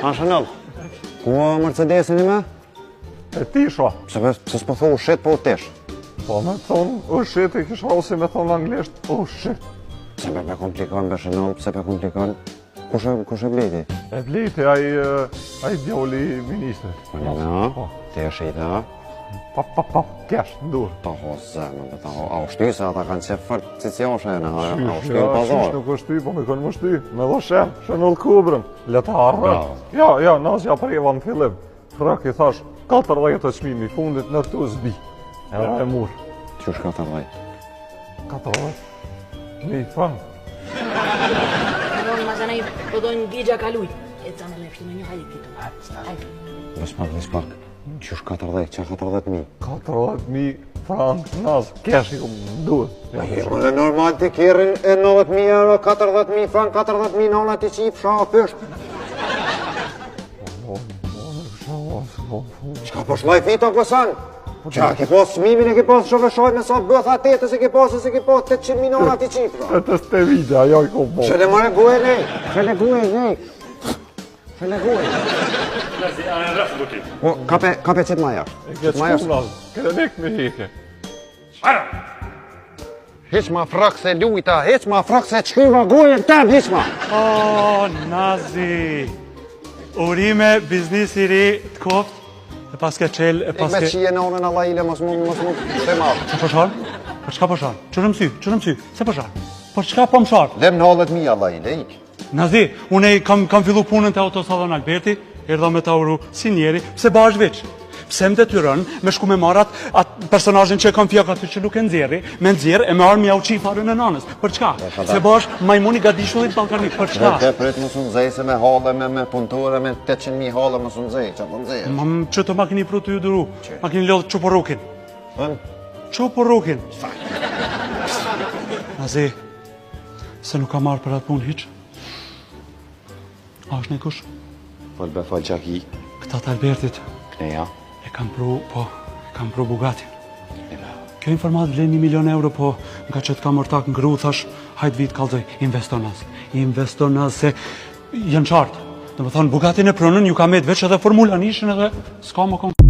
Shënëll, ku Mercedesin i me? E ti sho. Pse s'po thon shit po tesh? Po me thonë shit e kisha ose me thonë anglisht shit. Pse me komplikon me Shënëll, pse me komplikon? Kush e bleti? E bleti ai djali i ministrit. Po, te e shite, ha? Kesh, ndur. Ta ho zemën, a u shty se ata kanë qef fort cicjoshe e në, a u shty në Qysh pazar. nuk është ty, po me kënë më shty. Me dho Shënull Kubrën. Leta arrët. Ja, nasja preva në fillim. Frak i thash, 40 çmimi fundit në këtu zbi. Edhe e mur. Qysh 40? 40.000 frank. Non, ma se ne po dojnë digja kaluj. E të në lefti me një hajdi këtu. Vespak. Qysh 40, që 40.000? 40.000 frank nas, kesh i këmë duhet. Në normal të kjerën e 90.000 euro, 40.000 frank, 40.000 nona të qip, shaka pysht. Qka po shlaj fito kësan? Qa, ke pas smimin e ke pas shofeshoj me sa bëtha tetës e ke pas 800.000 nona të qip. E të ste vide, ajo i këmë po. Shële mëre guhe nej, shële guhe nej. Shële guhe. Po, kape qëtë ma jashtë. E ke qëtë këtë nek me heke. Hiq ma frak se lujta, hiq ma frak se qkyva guhen tem, hiq ma. O, Nazi, urime, biznis i ri të koft, e paske qel, e Ik paske... me qije në onën Allah ile, mos mu të marë. Që po sharë? Për çka po sharë? Qërëm sy, se po sharë? Për çka po më sharë? Lem në hallet mi Allah ile, ik. Nazi, une kam fillu punën të autosalon Alberti, erdha me ta uru si njeri, pse bash veç. Pse më detyrën me shku me marrat atë personazhin që e kam fjak aty që nuk e nxjerri, me nxjerr e me armë ja u qi farën e nanës. Për çka? Se bash majmuni gadishullit ballkanik, për çka? Pret mos unë zej se me halle, me punëtore, me 800.000 halle mos unë zej, që po nxej. Mam që të makini pru të ju duru, makini lodhë quporrukin. Quporrukin. Nazi, se nuk ka marrë për atë punë hiq. A është një kush? Fol qaki. Këta të Albertit. Kneja. E kam pru Bugatti. Kjo informat vlen 1 milion euro, po nga që të kam ortak në gru, thash, hajt vit kalzoj, investo nas, se janë qartë. Dhe më thonë, Bugattin e pronën, ju ka met veç edhe formula nishën edhe s'ka më kom.